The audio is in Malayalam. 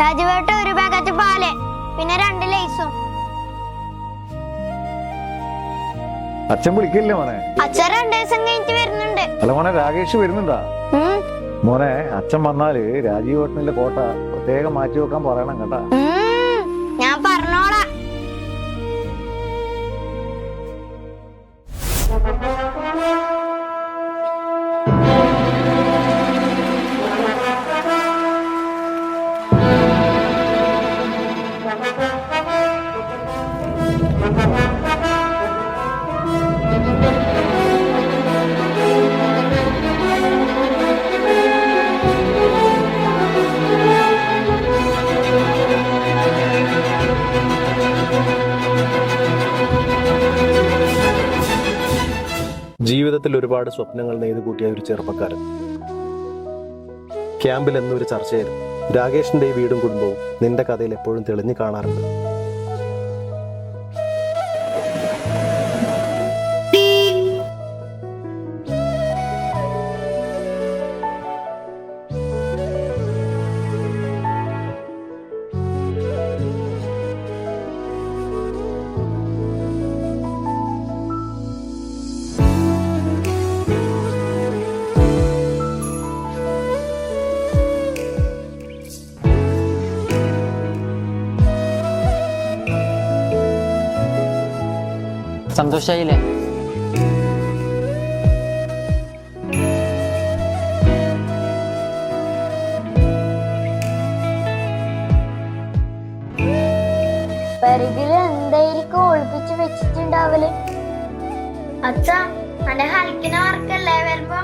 രാജുവേട്ട ഒരു പാക്കറ്റ് പാല്, പിന്നെ 2 ലേസും. അച്ഛൻ വിളിക്കില്ലേ മോനെ? അച്ഛൻ 2 ദിവസം കഴിഞ്ഞിട്ട് വരുന്നുണ്ട്. അല്ല മോനെ, രാകേഷ് വരുന്നുണ്ടാ? മോനെ, അച്ഛൻ വന്നാല് രാജീവ് ഏട്ടനിലെ കോട്ട പ്രത്യേകം മാറ്റി വെക്കാൻ പറയണം കേട്ടാ. ഞാൻ പറഞ്ഞോളാം. ജീവിതത്തിൽ ഒരുപാട് സ്വപ്നങ്ങൾ നെയ്തു കൂട്ടിയ ഒരു ചെറുപ്പക്കാരൻ. ക്യാമ്പിൽ എന്നൊരു ചർച്ചയായിരുന്നു. രാകേഷിന്റെ വീടും കുടുംബവും നിന്റെ കഥയിൽ എപ്പോഴും തെളിഞ്ഞു കാണാറുണ്ട്. സന്തോഷായില്ലേ? പരികില് എന്തായിരിക്കും ഒളിപ്പിച്ച് വെച്ചിട്ടുണ്ടാവല്? അച്ഛാ, എന്റെ ഹൽക്കിനെ വർക്കല്ലേ വരുമ്പോ